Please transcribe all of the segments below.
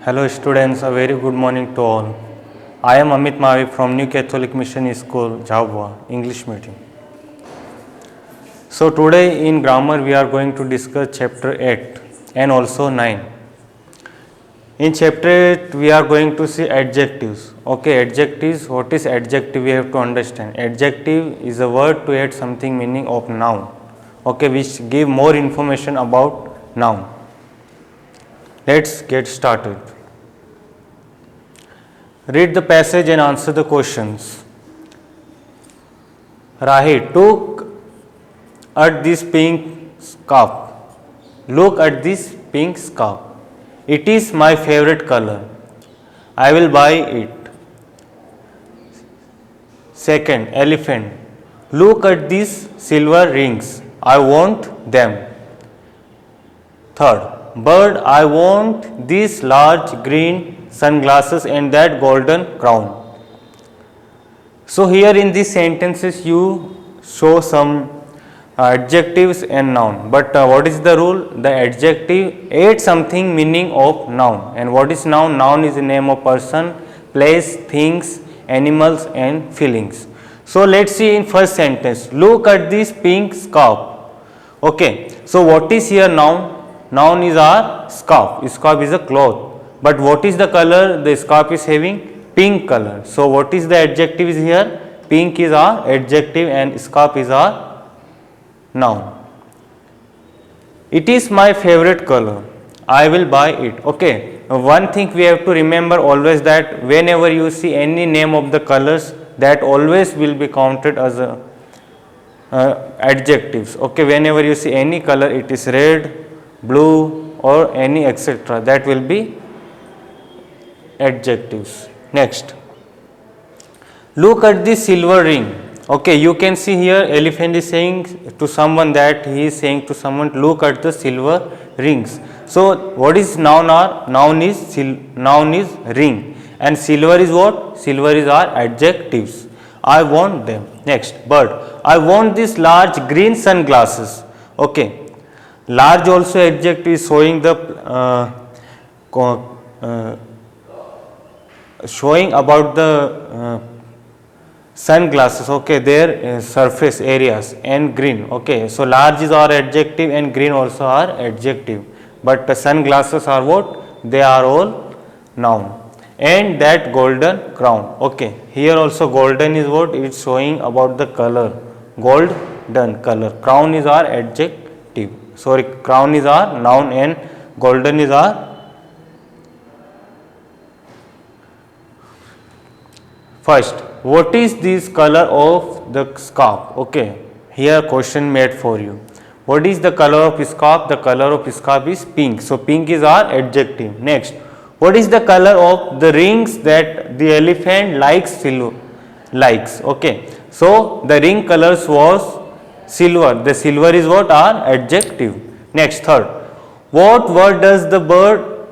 Hello students, a very good morning to all. I am Amit Mavi from New Catholic Mission School, Jhabua, English medium. So today in grammar we are going to discuss chapter 8 and also 9. In chapter 8 we are going to see adjectives. Okay, adjectives, what is adjective we have to understand. Adjective is a word to add something meaning of noun. Okay, which give more information about noun. Let's get started. Read the passage and answer the questions. Rahi took at this pink scarf. Look at this pink scarf. It is my favorite color. I will buy it. Second, elephant. Look at these silver rings. I want them. Third, bird. I want these large green sunglasses and that golden crown. So here in these sentences you show some adjectives and noun, but what is the rule? The adjective adds something meaning of noun. And what is noun? Noun is the name of person, place, things, animals and feelings. So let's see in first sentence. Look at this pink scarf. Okay, so what is here noun? Noun is our scarf. Scarf is a cloth. But what is the color? The scarf is having pink color. So what is the adjective is here? Pink is our adjective and scarf is our noun. It is my favorite color. I will buy it. Okay, one thing we have to remember always that whenever you see any name of the colors, that always will be counted as a adjectives. Okay, whenever you see any color, it is red, blue or any etc., that will be adjectives. Next, look at this silver ring. Okay, you can see here elephant is saying to someone that he is saying to someone, look at the silver rings. So what is noun? Noun is ring and silver is what? Silver is our adjectives. I want them. Next, bird. I want these large green sunglasses. Okay, large also adjective is showing the showing about the sunglasses. Okay, their surface areas and green. Okay, so large is our adjective and green also are adjective, but the sunglasses are what? They are all noun. And that golden crown. Okay, here also golden is what? It's showing about the color, golden color. Crown is our adjective. Sorry, crown is our noun and golden is our first. What is this color of the scarf? Okay, here question made for you. What is the color of scarf? The color of scarf is pink. So pink is our adjective. Next, what is the color of the rings that the elephant likes? Okay, so the ring colors was silver. The silver is what? Our adjective. Next, third, what word does the bird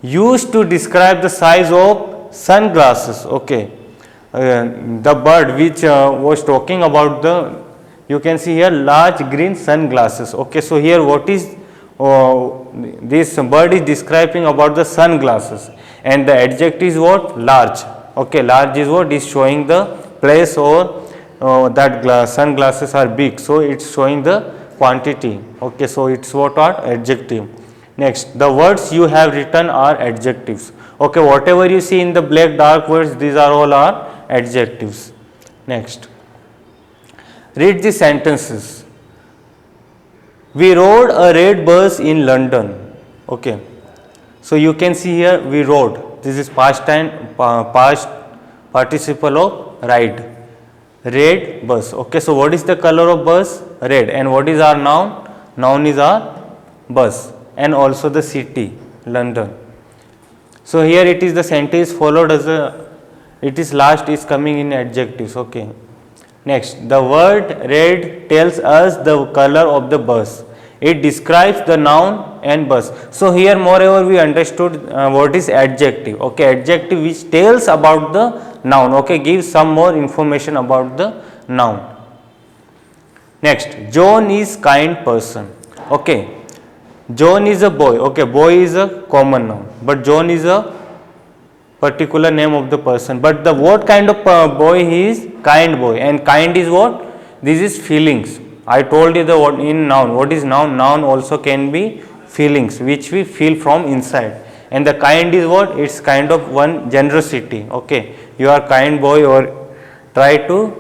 use to describe the size of sunglasses? Okay, the bird which was talking about the, you can see here large green sunglasses. Okay, so here what is this bird is describing about the sunglasses and the adjective is what? Large. Okay, large is what? Is showing the place or that sunglasses are big, so it's showing the quantity. Okay, so it's what are adjective. Next, the words you have written are adjectives. Okay, whatever you see in the black dark words, these are all are adjectives. Next, read the sentences. We rode a red bus in London. Okay, so you can see here we rode. This is past participle of ride. Red bus. Okay, so what is the color of bus? Red. And what is our noun? Noun is our bus and also the city, London. So here it is the sentence followed as a, it is last is coming in adjectives. Okay. Next, the word red tells us the color of the bus. It describes the noun and bus. So here moreover we understood what is adjective. Okay, adjective which tells about the noun. Okay, gives some more information about the noun. Next, John is kind person. Okay, John is a boy. Okay, boy is a common noun, but John is a particular name of the person. But the what kind of boy he is? Kind boy. And kind is what? This is feelings. I told you the what in noun. What is noun? Noun also can be feelings which we feel from inside. And the kind is what? It's kind of one generosity. Okay, you are kind boy, or try to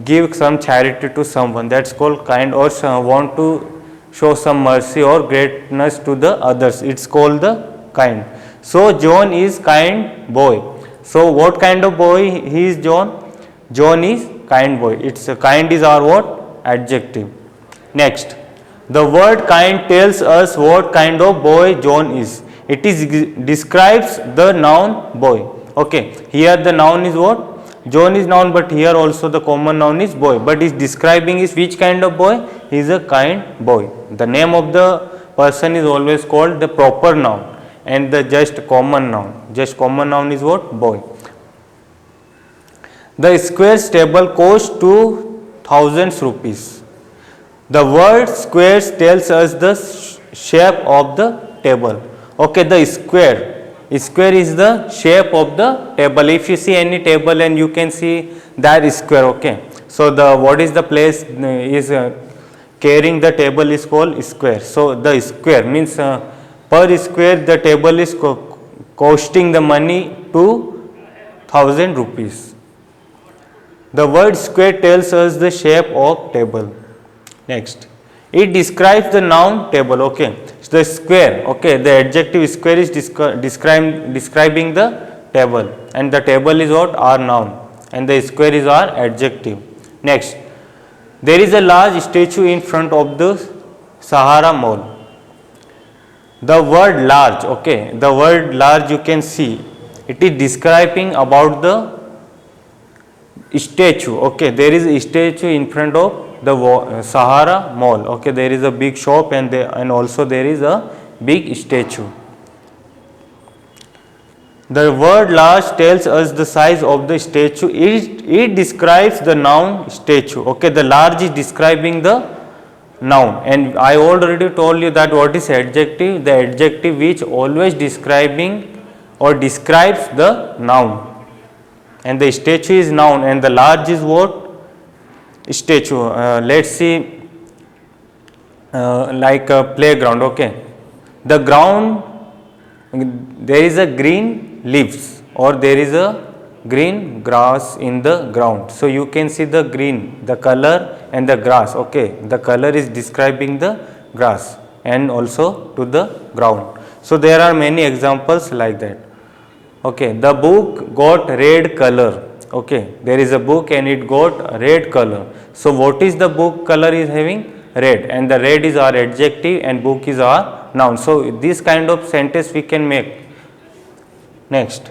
give some charity to someone, that's called kind, or want to show some mercy or greatness to the others, it's called the kind. So John is kind boy. So what kind of boy he is? John is kind boy. It's kind is our what? Adjective. Next, the word kind tells us what kind of boy John is. It is describes the noun boy. Okay, here the noun is what? John is noun, but here also the common noun is boy, but is describing is which kind of boy? He is a kind boy. The name of the person is always called the proper noun, and the just common noun is what? Boy. The squares table costs 2000 rupees. The word squares tells us the shape of the table. Okay, the square is the shape of the table. If you see any table and you can see that square. Okay, so the what is the place is carrying the table is called square. So the square means per square the table is costing the money 2000 rupees. The word square tells us the shape of table. Next, it describes the noun table. Okay, so the square. Okay, the adjective square is describing the table, and the table is what? Our noun, and the square is our adjective. Next, there is a large statue in front of the Sahara Mall. The word large. Okay, the word large you can see it is describing about the statue. Okay, there is a statue in front of the Sahara Mall. Okay, there is a big shop, and also there is a big statue. The word large tells us the size of the statue. It describes the noun statue. Okay, the large is describing the noun, and I already told you that what is adjective? The adjective which always describing or describes the noun, and the statue is noun, and the large is what? Statue. Let's see, like a playground. Okay, the ground, there is a green leaves, or there is a green grass in the ground. So you can see the green, the color, and the grass. Okay, the color is describing the grass and also to the ground. So there are many examples like that. Okay, the book got red color. Okay, there is a book and it got red color. So what is the book color is having? Red, and the red is our adjective and book is our noun. So this kind of sentence we can make. Next,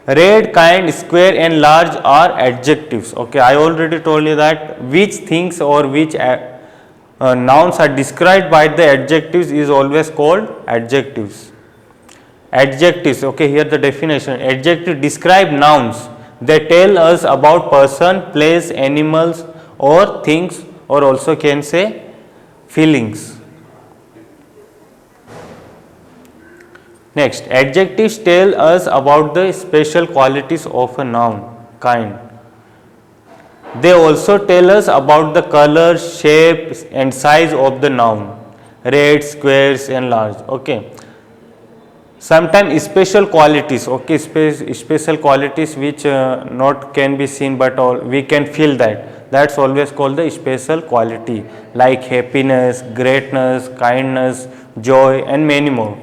red, kind, square and large are adjectives. Okay, I already told you that which things or which nouns are described by the adjectives is always called adjectives. Adjectives. Okay, here the definition. Adjective describe nouns. They tell us about person, place, animals or things, or also can say feelings. Next, adjectives tell us about the special qualities of a noun, kind. They also tell us about the color, shape and size of the noun, red, squares and large. Okay. Sometimes special qualities, okay, special qualities which not can be seen, but we can feel that. That's always called the special quality, like happiness, greatness, kindness, joy and many more.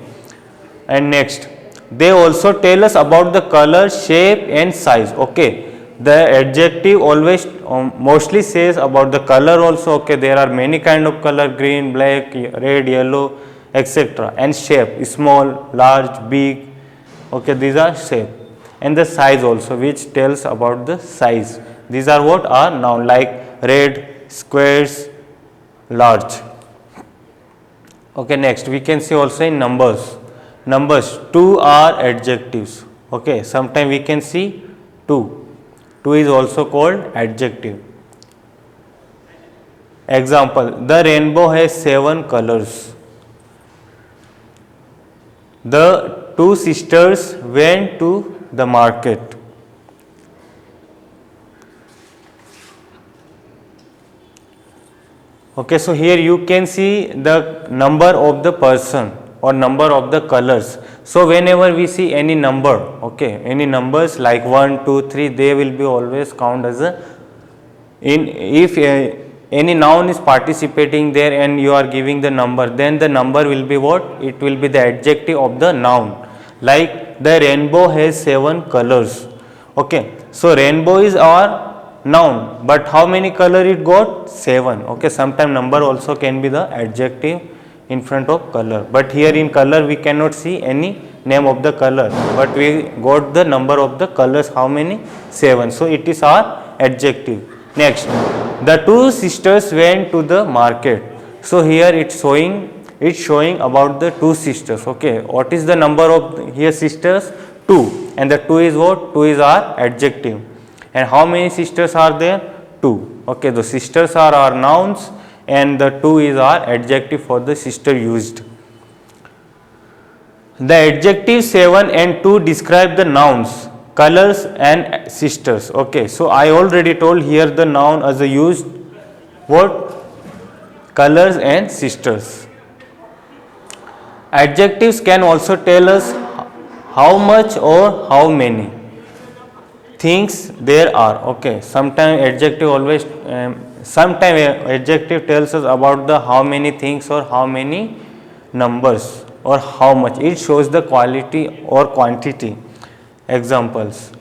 And next, they also tell us about the color, shape and size. Okay, the adjective always mostly says about the color also. Okay, there are many kind of color, green, black, red, yellow, etc. and shape, small, large, big. Okay, these are shape. And the size also, which tells about the size. These are what are noun, like red, squares, large. Okay, next we can see also in numbers. Numbers, 2 are adjectives. Okay, sometimes we can see 2. 2 is also called adjective. Example, the rainbow has 7 colors. The two sisters went to the market. Okay, so here you can see the number of the person or number of the colors. So whenever we see any number, okay, any numbers like 1, 2, 3, they will be always count as a, if any noun is participating there and you are giving the number, then the number will be what? It will be the adjective of the noun. Like the rainbow has 7 colors. Okay, so rainbow is our noun, but how many color it got? 7. Okay, sometime number also can be the adjective in front of color, but here in color we cannot see any name of the color, but we got the number of the colors. How many? 7. So it is our adjective. Next, the two sisters went to the market. So here it's showing about the two sisters. Okay, what is the number of here sisters? 2, and the 2 is what? 2 is our adjective. And how many sisters are there? 2. Okay, the sisters are our nouns and the 2 is our adjective for the sister used. The adjective 7 and 2 describe the nouns, colors and sisters. Okay, so I already told here the noun as a used what? Colors and sisters. Adjectives can also tell us how much or how many things there are. Okay, sometimes adjective always sometimes adjective tells us about the how many things or how many numbers or how much. It shows the quality or quantity. Examples,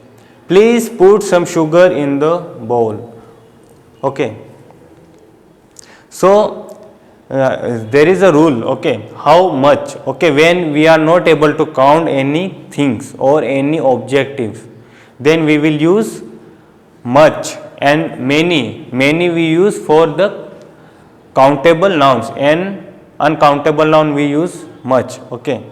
please put some sugar in the bowl. Okay, so there is a rule. Okay, how much? Okay, when we are not able to count any things or any objectives, then we will use much, and many we use for the countable nouns, and uncountable noun we use much. Okay,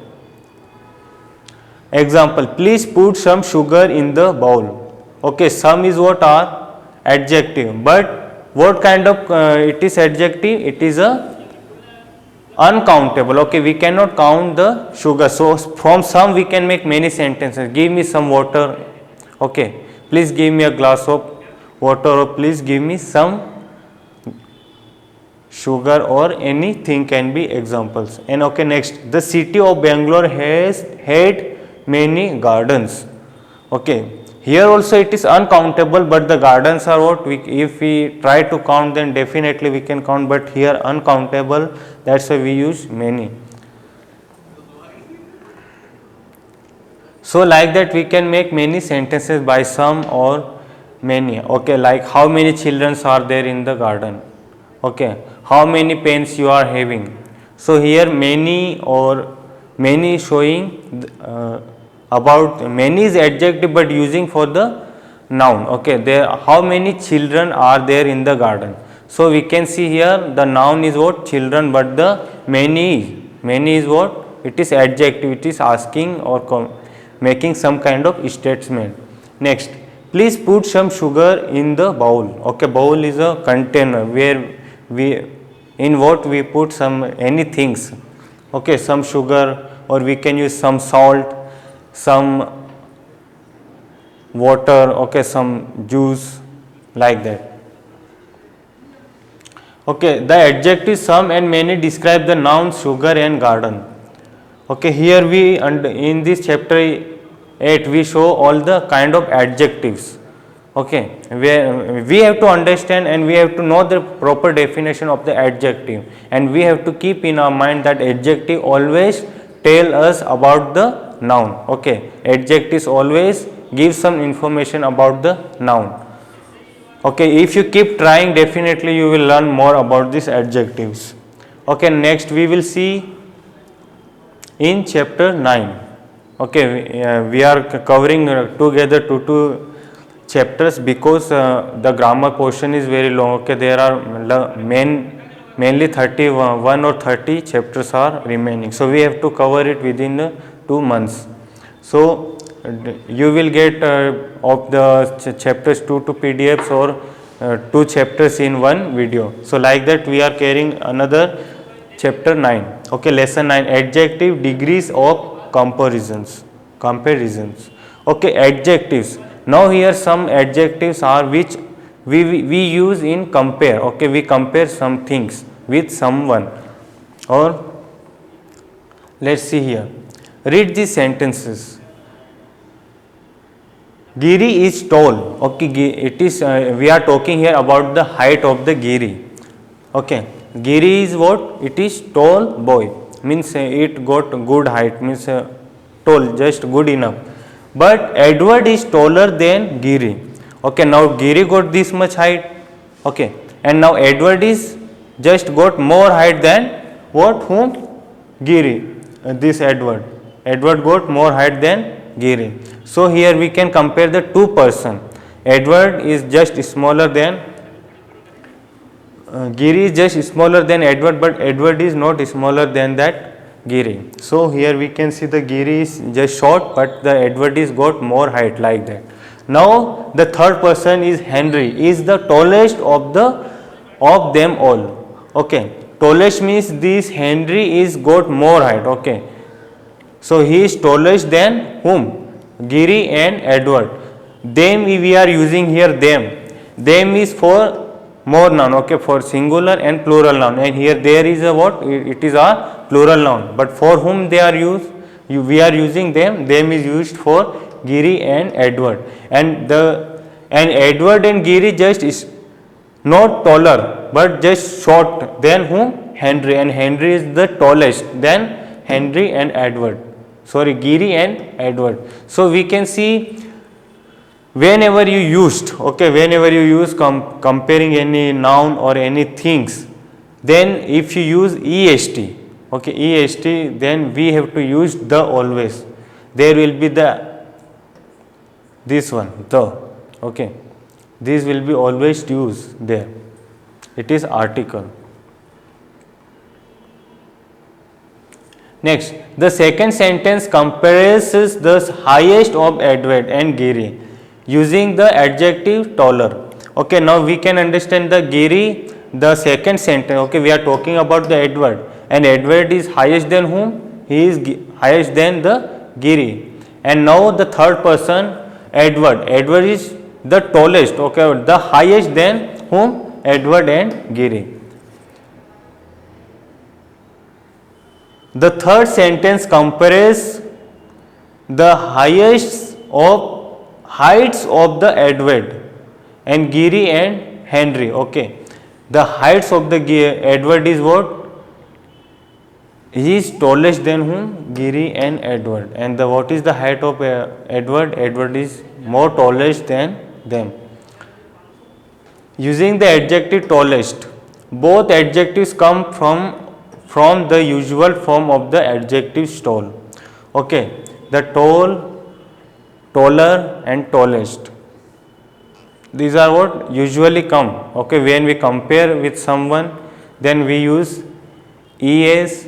example, please put some sugar in the bowl. Okay, some is what? Are adjective, but what kind of it is adjective? It is a uncountable. Okay, we cannot count the sugar, so from some we can make many sentences. Give me some water. Okay, please give me a glass of water, or please give me some sugar, or anything can be examples. And okay, next, the city of Bangalore has had many gardens. Okay, here also it is uncountable, but the gardens are what? If we try to count, then definitely we can count, but here uncountable, that's why we use many. So like that we can make many sentences by some or many. Okay, like how many children are there in the garden. Okay, how many pens you are having. So here many or many showing about, many is adjective but using for the noun. Okay, there how many children are there in the garden. So we can see here the noun is what? Children, but the many is what? It is adjective. It is asking or making some kind of statement. Next, please put some sugar in the bowl. Okay, bowl is a container where in what we put some any things. Okay, some sugar, or we can use some salt, some water, okay, some juice, like that. Okay, the adjective some and many describe the nouns sugar and garden. Okay, here we in this chapter 8 we show all the kind of adjectives. Okay, where we have to understand and we have to know the proper definition of the adjective, and we have to keep in our mind that adjective always tell us about the noun. Okay, adjectives always give some information about the noun. Okay, if you keep trying, definitely you will learn more about these adjectives. Okay, next we will see in chapter 9. Okay, we are covering together two chapters because the grammar portion is very long. Okay, there are mainly 31 or 30 chapters are remaining, so we have to cover it within 2 months. So you will get of the chapters 2 PDFs, or two chapters in one video. So like that we are carrying another chapter 9. Okay, lesson 9, adjective degrees of comparisons. Okay, adjectives. Now here some adjectives are which we use in compare. Okay, we compare some things with someone. Or let's see here. Read these sentences. Giri is tall. Okay, it is we are talking here about the height of the Giri. Okay, Giri is what? It is tall boy. Means it got good height. Means tall, just good enough. But Edward is taller than Giri. Okay, now Giri got this much height. Okay, and now Edward is just got more height than what? Whom? Giri. This Edward. Edward got more height than Giri. So here we can compare the two person. Edward is just smaller than Giri is just smaller than Edward, but Edward is not smaller than that Giri. So here we can see the Giri is just short, but the Edward is got more height like that. Now the third person is Henry, is the tallest of them all. Okay, tallest means this Henry is got more height. Okay, so he is tallest than whom? Giri and Edward. Them we are using here them. Them is for more noun, okay, for singular and plural noun, and here there is a what? It is a plural noun. But for whom they are used? We are using them. Them is used for Giri and Edward. And Edward and Giri just is not taller, but just short than whom? Henry, and Henry is the tallest than Henry and Edward. Sorry, Giri and Edward. So we can see whenever you used, okay, whenever you use comparing any noun or any things, then if you use est, okay, est, then we have to use the always. There will be this one, the, okay, this will be always used there. It is article. Next, the second sentence compares the highest of Edward and Giri using the adjective taller. Okay, now we can understand the Giri, the second sentence. Okay, we are talking about the Edward, and Edward is highest than whom? He is highest than the Giri. And now the third person, Edward. Edward is the tallest, okay, the highest than whom? Edward and Giri. The third sentence compares the heights of the Edward and Giri and Henry. Okay, the heights of the Edward is what? He is tallest than whom? Giri and Edward. And what is the height of Edward? Edward is more tallest than them. Using the adjective tallest, both adjectives come from the usual form of the adjective tall. Okay, the tall, taller and tallest. These are what usually come. Okay, when we compare with someone, then we use es,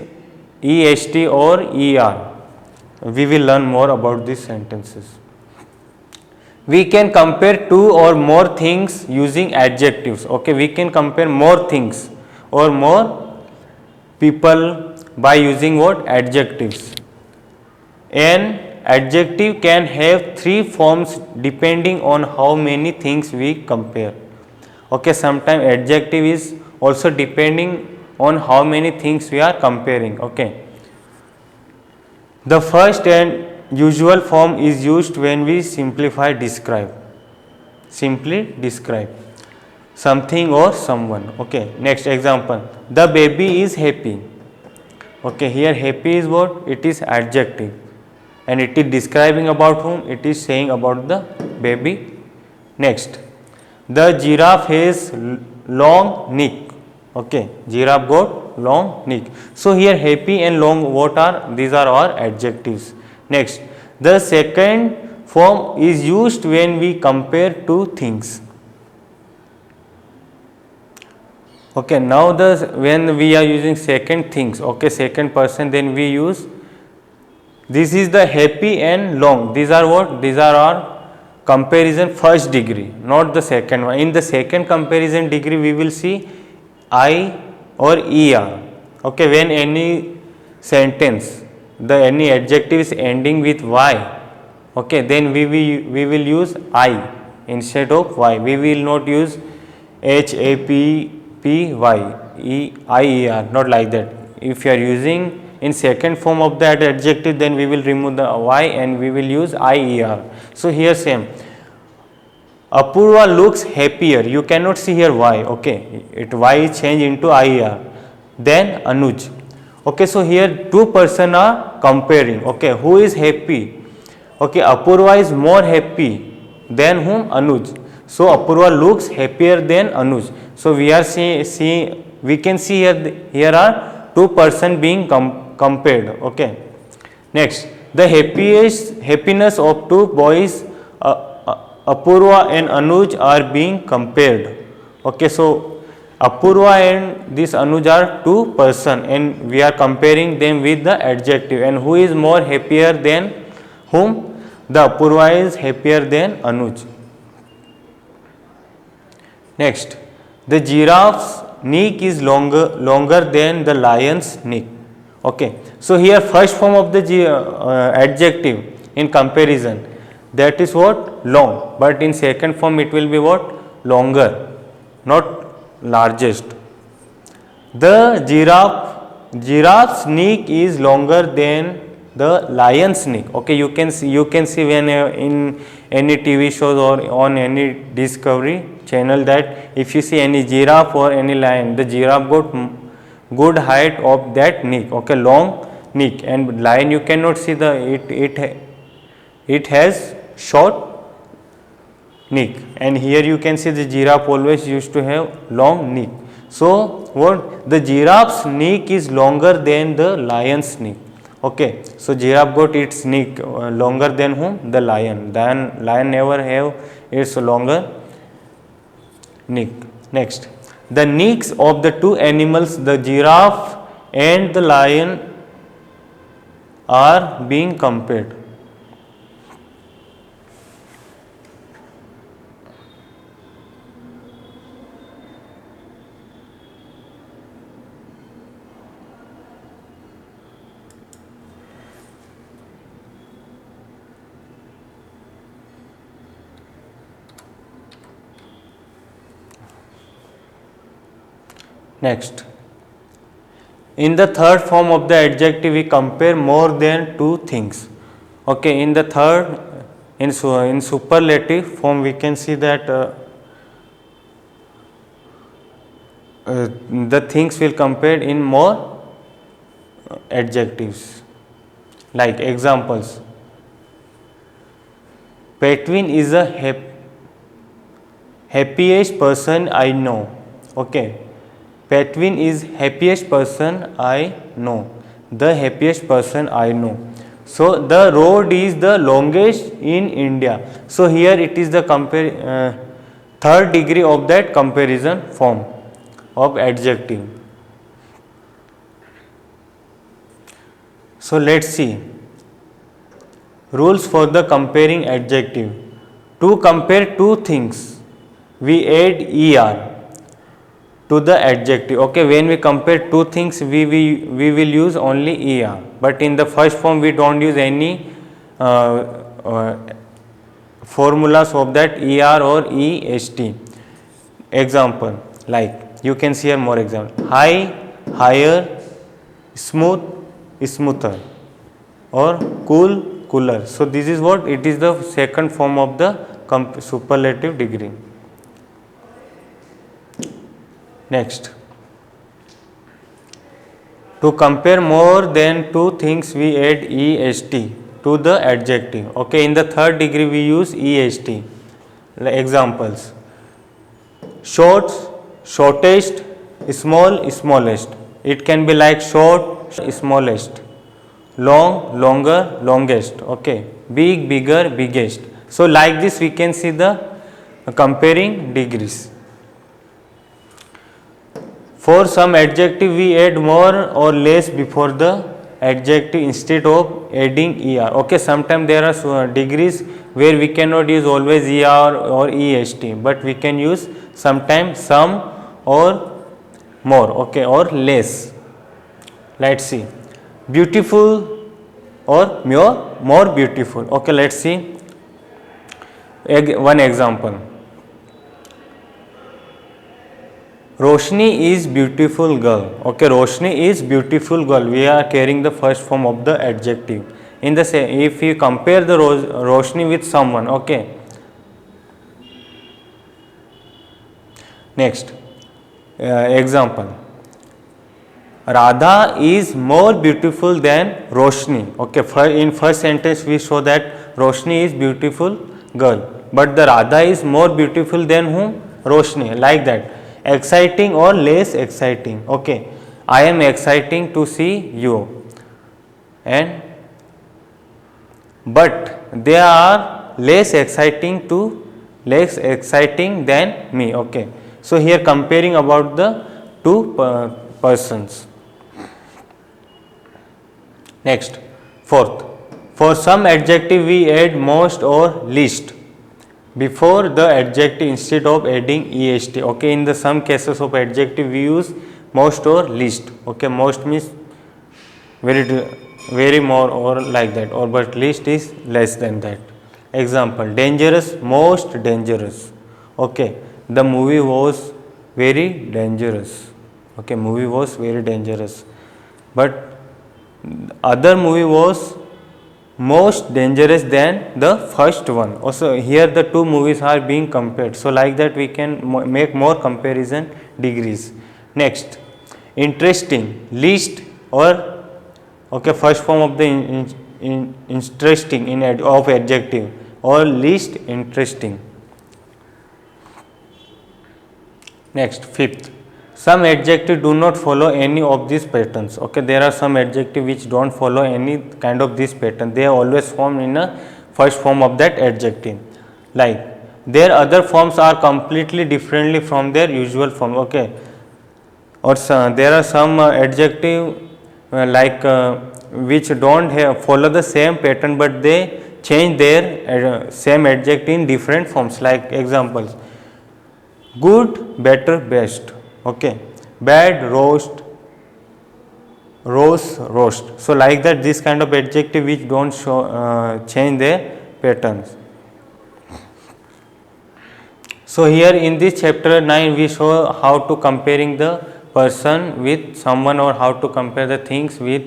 est or er. We will learn more about these sentences. We can compare two or more things using adjectives. Okay, we can compare more things or more people by using what? Adjectives. An adjective can have three forms depending on how many things we compare. Okay, sometimes adjective is also depending on how many things we are comparing. Okay, the first and usual form is used when we simplify describe. Simply describe something or someone. Okay, next example, the baby is happy. Okay, here happy is what? It is adjective, and it is describing about whom? It is saying about the baby. Next, the giraffe has long neck. Okay, giraffe got long neck. So here happy and long, what are? These are our adjectives. Next, the second form is used when we compare two things. Okay, now when we are using second things, okay, second person, then we use, this is the happy and long. These are what? These are our comparison first degree, not the second one. In the second comparison degree, we will see I or ER. Okay, when any sentence, the any adjective is ending with Y, okay, then we will use I instead of Y. We will not use HAPPY, not like that. If you are using in second form of that adjective, then we will remove the Y and we will use IER. So here same. Apurva looks happier. You cannot see here Y. Okay, it Y is changed into IER. Then Anuj. Okay, so here two person are comparing. Okay, who is happy? Okay, Apurva is more happy than whom? Anuj. So Apurva looks happier than Anuj. So we are we can see here are two person being compared. Okay. Next, the happiness of two boys, Apurva and Anuj, are being compared. Okay, so Apurva and this Anuj are two person and we are comparing them with the adjective. And who is more happier than whom? The Apurva is happier than Anuj. Next, the giraffe's neck is longer than the lion's neck. Okay, so here first form of the adjective in comparison, that is what? Long, but in second form it will be what? Longer, not largest. The giraffe's neck is longer than the lion's neck. Okay, you can see when in any TV shows or on any Discovery channel that if you see any giraffe or any lion, the giraffe got good height of that neck. Okay, long neck, and lion you cannot see it has short neck, and here you can see the giraffe always used to have long neck. So what? The giraffe's neck is longer than the lion's neck. Okay, so giraffe got its neck longer than whom? The lion. Lion never have its longer neck. Next, the necks of the two animals, the giraffe and the lion, are being compared. Next, in the third form of the adjective, we compare more than two things. Okay, in the third, in superlative form, we can see that the things will compare in more adjectives. Like examples, Petwin is a happiest person I know. Okay, Petwin is happiest person I know. The happiest person I know. So the road is the longest in India. So here it is the third degree of that comparison form of adjective. So let's see rules for the comparing adjective. To compare two things, we add er to the adjective. Okay, when we compare two things, we will use only er, but in the first form we don't use any formulas of that er or est. Example, like you can see here more example: high, higher, smooth, smoother, or cool, cooler. So this is what it is, the second form of the superlative degree. Next, to compare more than two things, we add est to the adjective. Okay, in the third degree we use est. Examples: short, shortest, small, smallest. It can be like short, smallest, long, longer, longest. Okay, big, bigger, biggest. So like this we can see the comparing degrees. For some adjective we add more or less before the adjective instead of adding er. Okay, sometimes there are degrees where we cannot use always er or est, but we can use sometimes some or more, okay, or less. Let's see, beautiful or more beautiful. Okay, let's see one example. Roshni is beautiful girl. Okay, Roshni is beautiful girl. We are carrying the first form of the adjective. In the same, if you compare the Roshni with someone, okay. Next example. Radha is more beautiful than Roshni. Okay, in first sentence we show that Roshni is beautiful girl, but the Radha is more beautiful than whom? Roshni. Like that. Exciting or less exciting. Okay, I am exciting to see you, and but they are less exciting than me. Okay, so here comparing about the two persons. Next, fourth, for some adjective we add most or least before the adjective instead of adding est. Okay, in the some cases of adjective we use most or least. Okay, most means very more or like that, or but least is less than that. Example, dangerous, most dangerous. Okay, the movie was very dangerous. Okay, movie was very dangerous, but other movie was most dangerous than the first one. Also here the two movies are being compared, so like that we can make more comparison degrees. Next, interesting, least or okay, first form of the interesting in of adjective, or least interesting. Next, fifth, some adjective do not follow any of these patterns. Okay, there are some adjective which don't follow any kind of this pattern. They are always formed in a first form of that adjective. Like their other forms are completely differently from their usual form. Okay, or there are some adjective which don't follow the same pattern, but they change their same adjective in different forms. Like examples, good, better, best. Okay, bad, roast, rose, roast. So like that, this kind of adjective which don't show change their patterns. So here in this chapter 9 we show how to comparing the person with someone, or how to compare the things with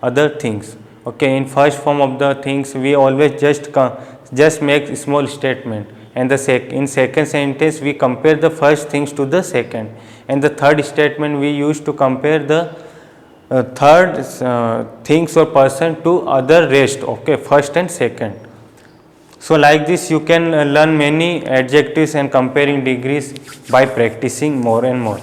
other things. Okay, in first form of the things we always just make small statement, and in second sentence we compare the first things to the second, and the third statement we use to compare the third things or person to other rest. Okay, first and second. So like this you can learn many adjectives and comparing degrees by practicing more and more.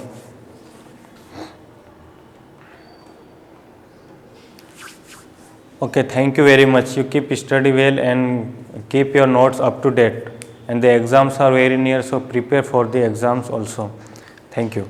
Okay, thank you very much. You keep study well and keep your notes up to date, and the exams are very near, so prepare for the exams also. Thank you.